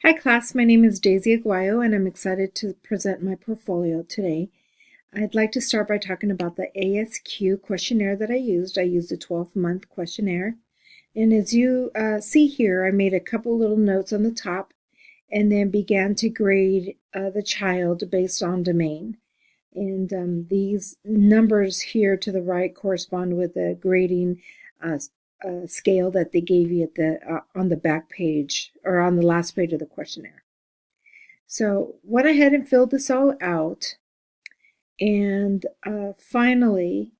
Hi class, my name is Daisy Aguallo and I'm excited to present my portfolio today. I'd like to start by talking about the ASQ questionnaire that I used. I used a 12-month questionnaire. And as you see here, I made a couple little notes on the top and then began to grade the child based on domain. And these numbers here to the right correspond with the grading scale that they gave you at the on the back page or on the last page of the questionnaire. So went ahead and filled this all out, and finally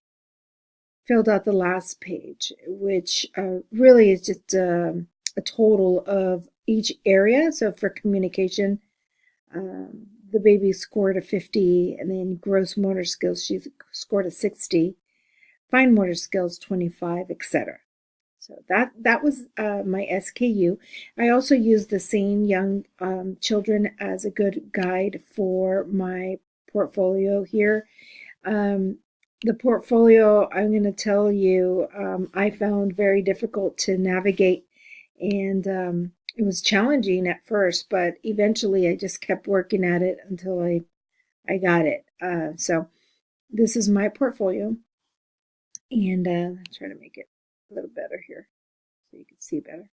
filled out the last page, which really is just a total of each area. So for communication, the baby scored a 50, and then gross motor skills, she scored a 60, fine motor skills 25, etc. So that was my SKU. I also used the same young children as a good guide for my portfolio here. The portfolio, I'm going to tell you, I found very difficult to navigate, and it was challenging at first, but eventually I just kept working at it until I got it. So this is my portfolio, and I'll try to make it a little better here so you can see better.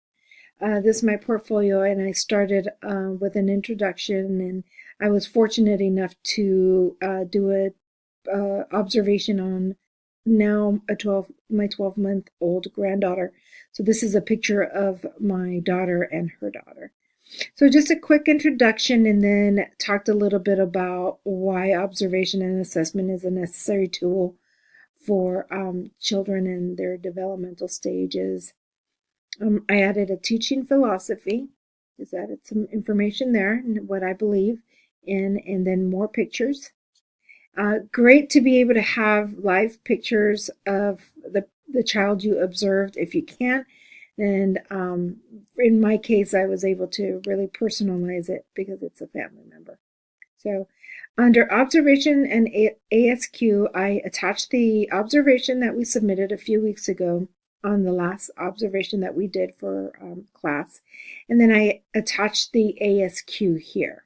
This is my portfolio, and I started with an introduction, and I was fortunate enough to do a observation on now my 12-month-old granddaughter. So this is a picture of my daughter and her daughter. So just a quick introduction, and then talked a little bit about why observation and assessment is a necessary tool for children in their developmental stages. I added a teaching philosophy, just added some information there and what I believe in, and then more pictures. Great to be able to have live pictures of the child you observed if you can. And in my case, I was able to really personalize it because it's a family member. So under observation and ASQ, I attached the observation that we submitted a few weeks ago on the last observation that we did for class. And then I attached the ASQ here.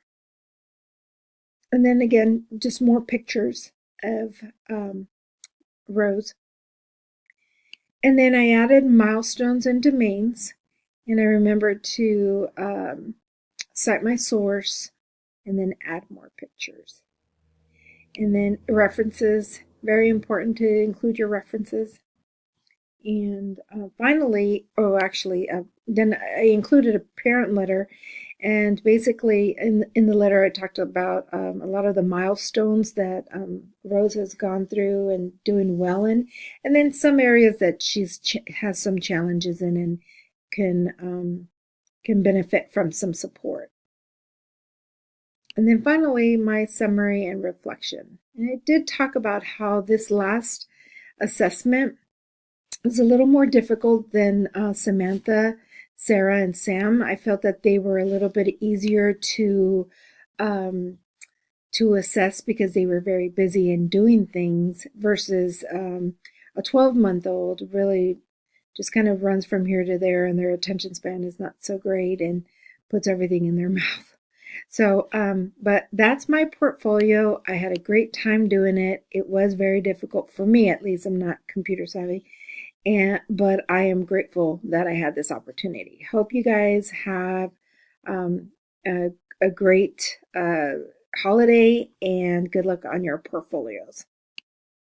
And then again, just more pictures of Rose. And then I added milestones and domains. And I remembered to cite my source and then add more pictures. And then references, very important to include your references. And finally, then I included a parent letter. And basically, in the letter, I talked about a lot of the milestones that Rose has gone through and doing well in, and then some areas that she's has some challenges in and can benefit from some support. And then finally, my summary and reflection. And I did talk about how this last assessment was a little more difficult than Samantha, Sarah, and Sam. I felt that they were a little bit easier to assess because they were very busy in doing things versus a 12-month-old really just kind of runs from here to there, and their attention span is not so great and puts everything in their mouth. So, but that's my portfolio. I had a great time doing it. It was very difficult for me, at least. I'm not computer savvy. But I am grateful that I had this opportunity. Hope you guys have a great holiday, and good luck on your portfolios.